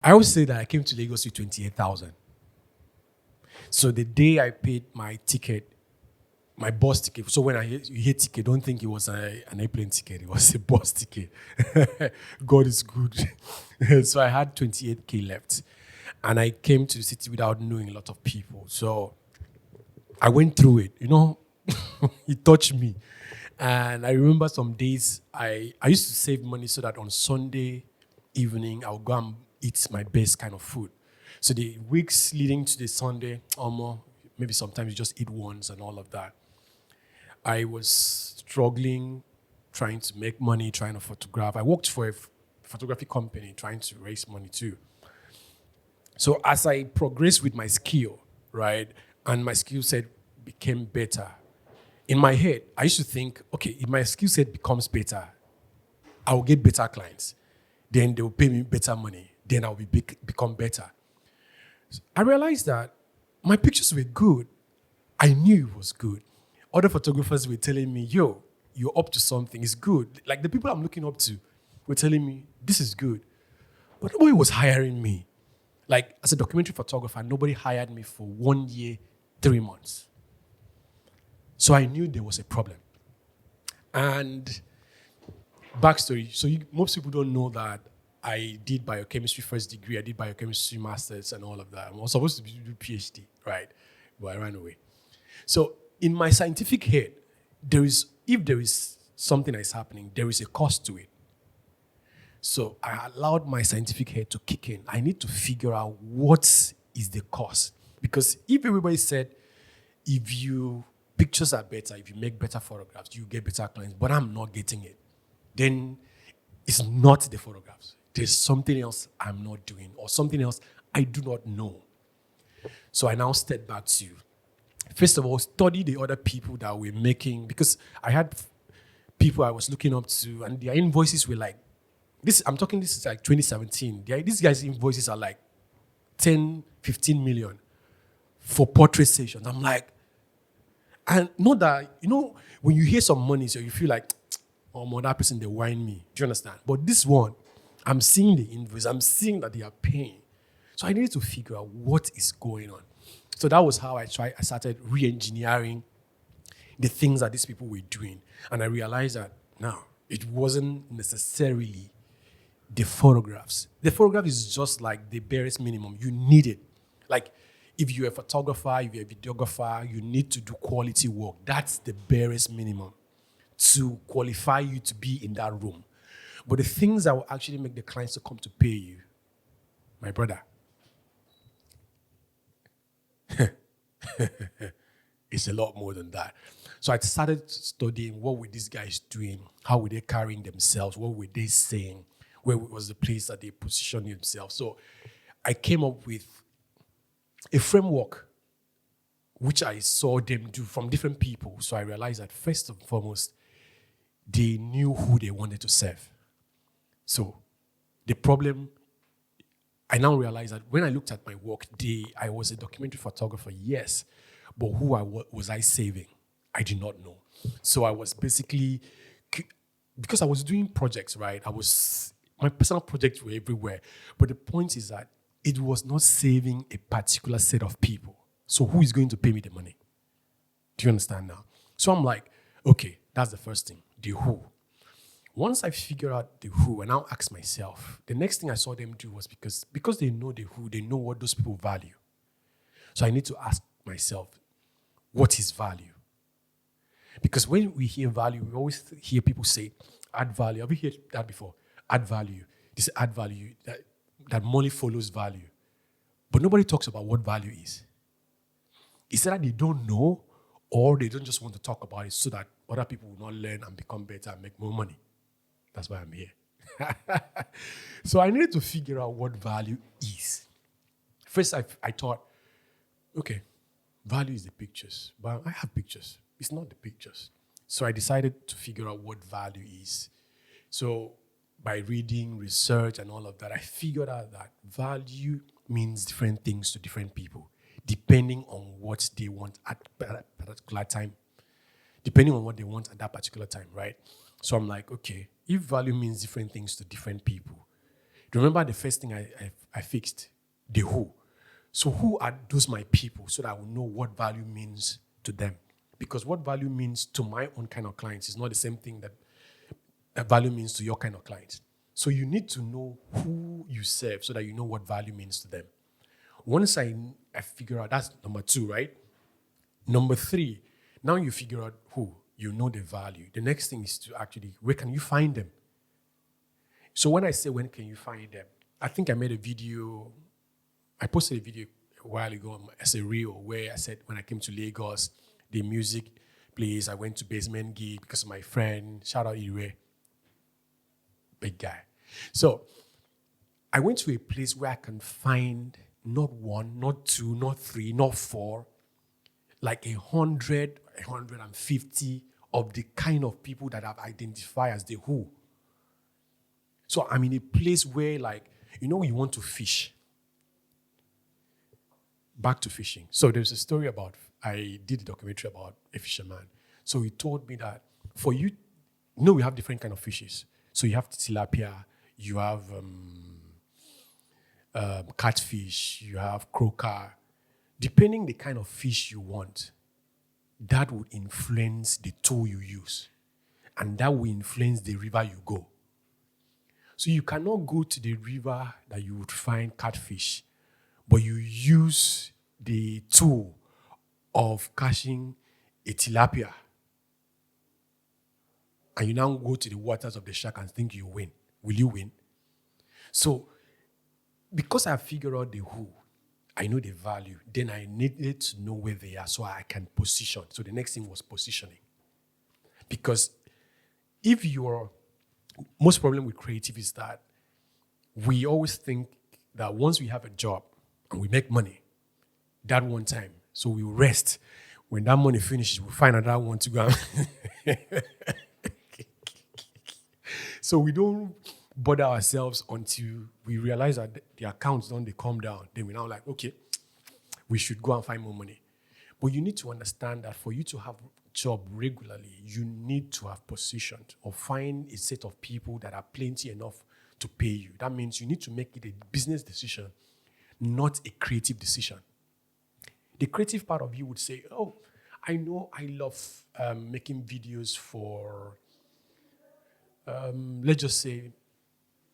I always say that I came to Lagos with 28,000. So the day I paid my ticket, my bus ticket. So when you hear ticket, don't think it was an airplane ticket. It was a bus ticket. God is good. So I had 28K left. And I came to the city without knowing a lot of people. So I went through it, it touched me. And I remember some days I used to save money so that on Sunday evening I'll go and eat my best kind of food. So the weeks leading to the Sunday, almost maybe sometimes you just eat once and all of that. I was struggling, trying to make money, trying to photograph. I worked for a photography company, trying to raise money too. So as I progressed with my skill, right, and my skill set became better, in my head, I used to think, okay, if my skill set becomes better, I will get better clients. Then they will pay me better money. Then I'll become better. I realized that my pictures were good. I knew it was good. Other photographers were telling me, yo, you're up to something. It's good. Like the people I'm looking up to were telling me, this is good. But nobody was hiring me. Like as a documentary photographer, nobody hired me for 1 year, 3 months. So I knew there was a problem. And backstory, so most people don't know that I did biochemistry first degree, I did biochemistry masters and all of that. I was supposed to do PhD, right? But I ran away. So in my scientific head, if there is something that is happening, there is a cost to it. So I allowed my scientific head to kick in. I need to figure out what is the cost. Because if everybody said, if you pictures are better, if you make better photographs, you get better clients, but I'm not getting it, then it's not the photographs. There's something else I'm not doing or something else I do not know. So I now step back to, first of all, study the other people that were making, because I had people I was looking up to and their invoices were like, this is like 2017. These guys' invoices are like 10, 15 million for portrait sessions. I'm like, and know that, when you hear some money, so you feel like, oh, man, that person, they whine me. Do you understand? But this one, I'm seeing the invoice. I'm seeing that they are paying. So I needed to figure out what is going on. So that was how I started re-engineering the things that these people were doing. And I realized that, no, it wasn't necessarily the photographs. The photograph is just like the barest minimum. You need it. Like, if you're a photographer, if you're a videographer, you need to do quality work. That's the barest minimum to qualify you to be in that room. But the things that will actually make the clients to come to pay you, my brother, it's a lot more than that. So I started studying what were these guys doing, how were they carrying themselves, what were they saying, where was the place that they positioned themselves. So I came up with a framework which I saw them do from different people. So I realized that first and foremost, they knew who they wanted to serve. So the problem, I now realize that when I looked at my work, I was a documentary photographer, yes, but who was I saving? I did not know. So I was basically, because I was doing projects, right? My personal projects were everywhere. But the point is that it was not saving a particular set of people. So who is going to pay me the money? Do you understand now? So I'm like, okay, that's the first thing, the who. Once I figure out the who, and I'll ask myself, the next thing I saw them do was because they know the who, they know what those people value. So I need to ask myself, what is value? Because when we hear value, we always hear people say, add value. Have you heard that before? Add value. They say add value, that money follows value. But nobody talks about what value is. It's that they don't know, or they don't just want to talk about it so that other people will not learn and become better and make more money. That's why I'm here. So I needed to figure out what value is. First, I thought, okay, value is the pictures, but I have pictures. It's not the pictures. So I decided to figure out what value is. So by reading, research, and all of that, I figured out that value means different things to different people, depending on what they want at that particular time. Depending on what they want at that particular time, right? So I'm like, okay, if value means different things to different people, remember the first thing I I fixed the who. So who are those my people so that I will know what value means to them? Because what value means to my own kind of clients is not the same thing that value means to your kind of clients. So you need to know who you serve so that you know what value means to them. Once I figure out, that's number 2, right? Number 3, now you figure out who, you know the value. The next thing is to actually, where can you find them? So when I say, when can you find them? I think I made a video, I posted a video a while ago as a reel where I said when I came to Lagos, the music place, I went to Basement Gig because of my friend, shout out Ire, big guy. So I went to a place where I can find not 1, not 2, not 3, not 4, like 100, 150 of the kind of people that I've identified as the who. So I'm in a place where, like, when you want to fish, back to fishing. So there's a story about, I did a documentary about a fisherman. So he told me that for you, we have different kind of fishes. So you have tilapia, you have catfish, you have croaker. Depending the kind of fish you want, that would influence the tool you use. And that will influence the river you go. So you cannot go to the river that you would find catfish, but you use the tool of catching a tilapia. And you now go to the waters of the shark and think you win. Will you win? So, because I figured out the who, I know the value, then I needed to know where they are so I can position. So the next thing was positioning. Because if you're, most problem with creative is that we always think that once we have a job and we make money, that one time, so we rest. When that money finishes, we'll find another one to go. So we don't bother ourselves until we realize that the accounts don't, they come down. Then we're now like, okay, we should go and find more money. But you need to understand that for you to have a job regularly, you need to have positioned or find a set of people that are plenty enough to pay you. That means you need to make it a business decision, not a creative decision. The creative part of you would say, oh, I know I love making videos for, let's just say,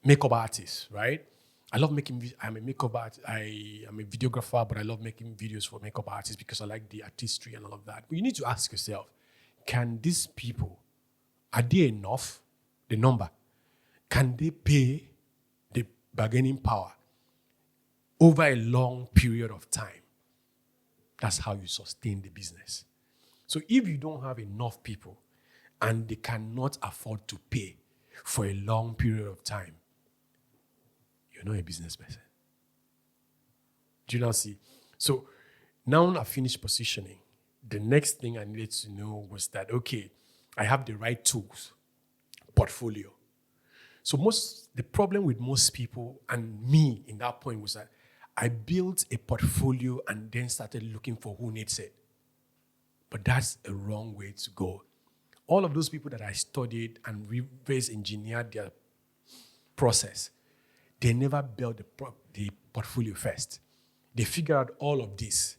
makeup artists, right? I love making, I'm a makeup artist, I'm a videographer, but I love making videos for makeup artists because I like the artistry and all of that. But you need to ask yourself, can these people, are they enough, the number? Can they pay the bargaining power over a long period of time? That's how you sustain the business. So if you don't have enough people and they cannot afford to pay for a long period of time, you're not a business person. Do you now see? So now I finished positioning. The next thing I needed to know was that, okay, I have the right tools, portfolio. So the problem with most people and me in that point was that I built a portfolio and then started looking for who needs it. But that's a wrong way to go. All of those people that I studied and reverse engineered their process, they never built the portfolio first. They figured out all of this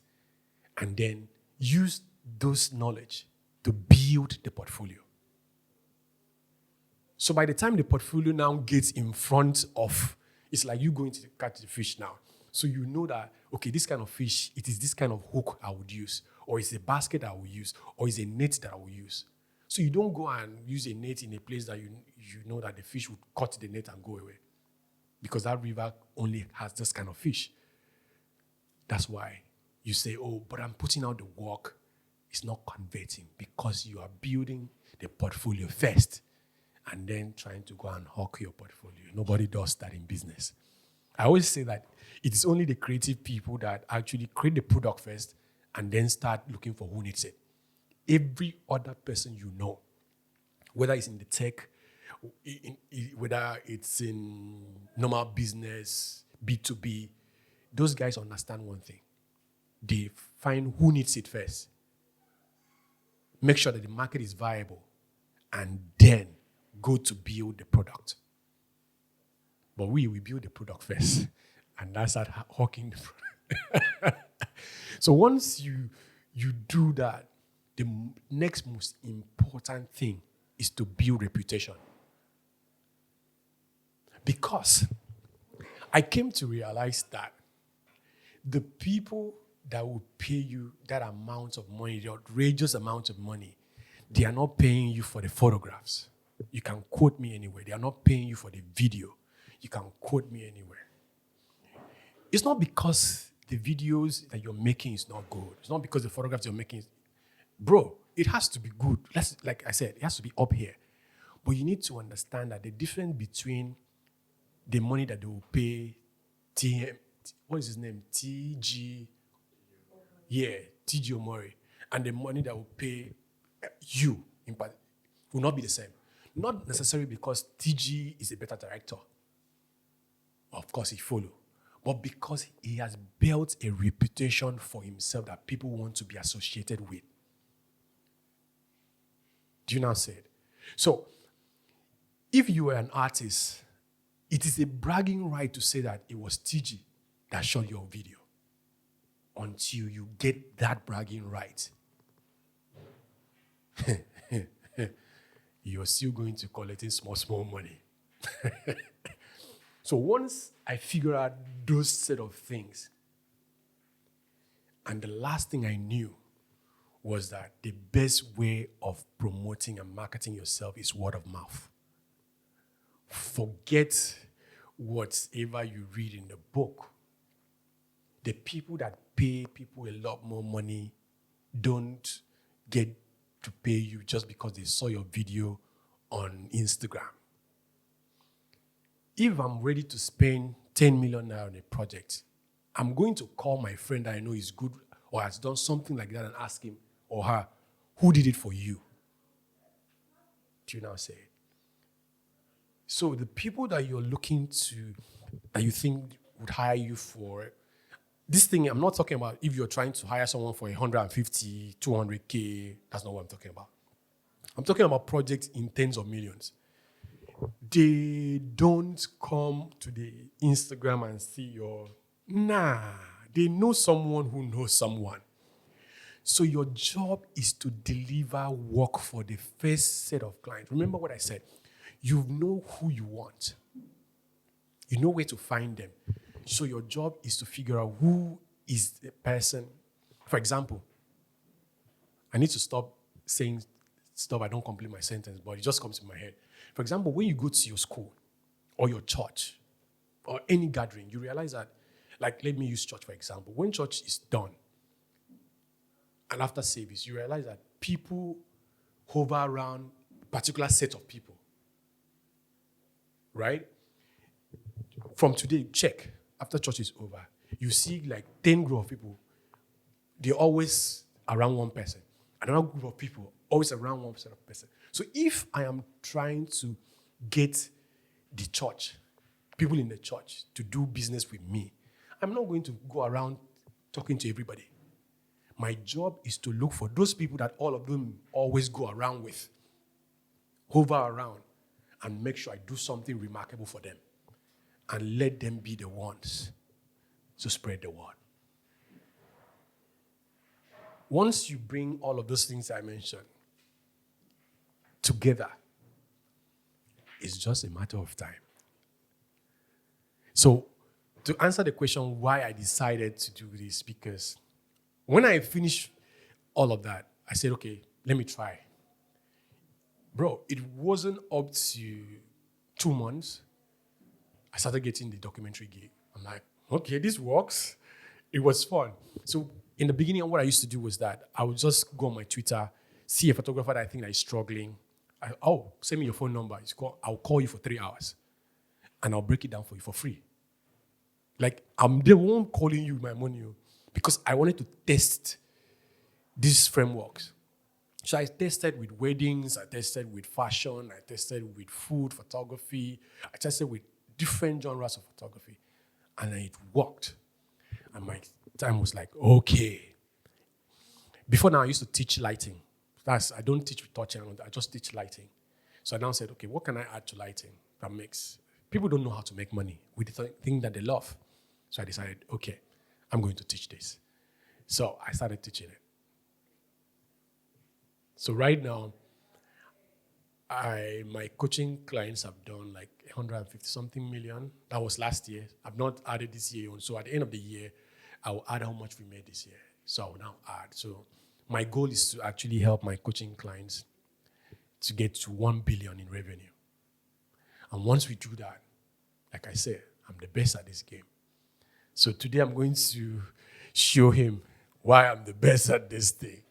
and then used those knowledge to build the portfolio. So by the time the portfolio now gets in front of, it's like you going to catch the fish now. So you know that, okay, this kind of fish, it is this kind of hook I would use, or it's a basket I will use, or it's a net that I will use. So you don't go and use a net in a place that you know that the fish would cut the net and go away. Because that river only has this kind of fish. That's why you say, oh, but I'm putting out the work. It's not converting because you are building the portfolio first and then trying to go and hawk your portfolio. Nobody does that in business. I always say that it is only the creative people that actually create the product first and then start looking for who needs it. Every other person you know, whether it's in the tech, whether it's in normal business, B2B, those guys understand one thing. They find who needs it first. Make sure that the market is viable and then go to build the product. But we build the product first And I started hawking. So once you do that, the next most important thing is to build reputation. Because I came to realize that the people that will pay you that amount of money, the outrageous amount of money, they are not paying you for the photographs. You can quote me anywhere. They are not paying you for the video. You can quote me anywhere. It's not because the videos that you're making is not good. It's not because the photographs you're making is, bro, it has to be good. Like I said, it has to be up here. But you need to understand that the difference between the money that they will pay what is his name? TG Omori, and the money that will pay you in part will not be the same. Not necessarily because TG is a better director. Of course, he follow. But because he has built a reputation for himself that people want to be associated with. Do you now say it? So, if you were an artist, it is a bragging right to say that it was TG that shot your video until you get that bragging right. You're still going to collecting small money. So once I figure out those set of things, and the last thing I knew was that the best way of promoting and marketing yourself is word of mouth. Forget whatever you read in the book. The people that pay people a lot more money don't get to pay you just because they saw your video on Instagram. If I'm ready to spend 10 million naira on a project, I'm going to call my friend that I know is good or has done something like that and ask him or her, who did it for you? Do you now say it? So the people that you're looking to, that you think would hire you for this thing, I'm not talking about if you're trying to hire someone for 150, 200K. That's not what I'm talking about. I'm talking about projects in tens of millions. They don't come to the Instagram and see your, they know someone who knows someone. So your job is to deliver work for the first set of clients. Remember what I said. You know who you want. You know where to find them. So your job is to figure out who is the person. For example, I need to stop saying stuff, I don't complete my sentence, but it just comes to my head. For example, when you go to your school or your church or any gathering, you realize that, like, let me use church, for example. When church is done and after service, you realize that people hover around a particular set of people, right? From today, check. After church is over, you see like 10 group of people. They're always around one person. Another group of people always around one set of person. So if I am trying to get the church, people in the church, to do business with me, I'm not going to go around talking to everybody. My job is to look for those people that all of them always go around with, hover around, and make sure I do something remarkable for them. And let them be the ones to spread the word. Once you bring all of those things I mentioned together, it's just a matter of time. So, to answer the question why I decided to do this, because when I finished all of that, I said, okay, let me try. Bro, it wasn't up to 2 months. I started getting the documentary gig. I'm like, okay, this works. It was fun. So in the beginning, what I used to do was that I would just go on my Twitter, see a photographer that I think that is struggling. Send me your phone number. I'll call you for 3 hours. And I'll break it down for you for free. Like, I'm the one calling you my money because I wanted to test these frameworks. So I tested with weddings, I tested with fashion, I tested with food, photography, I tested with different genres of photography. And it worked. And my time was like, okay. Before now, I used to teach lighting. I don't teach with touching, I just teach lighting. So I now said, okay, what can I add to lighting that makes... People don't know how to make money with the thing that they love. So I decided, okay, I'm going to teach this. So I started teaching it. So right now, my coaching clients have done like 150 something million. That was last year. I've not added this year on. So at the end of the year, I will add how much we made this year. So I will now add. So my goal is to actually help my coaching clients to get to 1 billion in revenue. And once we do that, like I said, I'm the best at this game. So today I'm going to show him why I'm the best at this thing.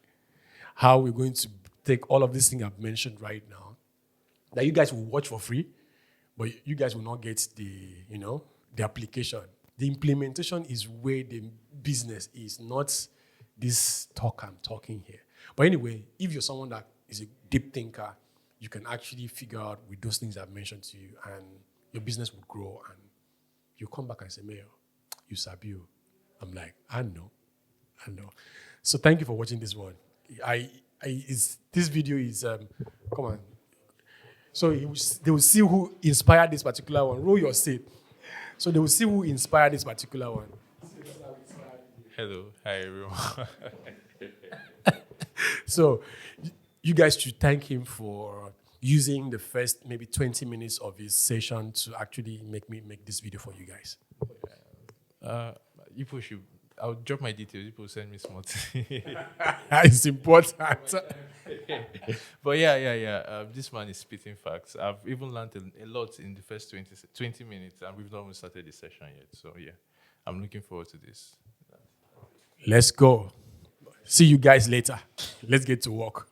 How we're going to take all of these things I've mentioned right now, that you guys will watch for free, but you guys will not get the application. The implementation is where the business is, not this talk I'm talking here. But anyway, if you're someone that is a deep thinker, you can actually figure out with those things I've mentioned to you, and your business will grow, and you come back and say, Mayor, you sabi you. I'm like, I know. So thank you for watching this one. This video is, come on. So they will see who inspired this particular one. Roll your seat. So they will see who inspired this particular one. Hello. Hi, everyone. So you guys should thank him for using the first maybe 20 minutes of his session to actually make me make this video for you guys. I'll drop my details. People send me small things. It's important. But yeah. This man is spitting facts. I've even learned a lot in the first 20 minutes, and we've not even started the session yet. So yeah, I'm looking forward to this. Let's go. See you guys later. Let's get to work.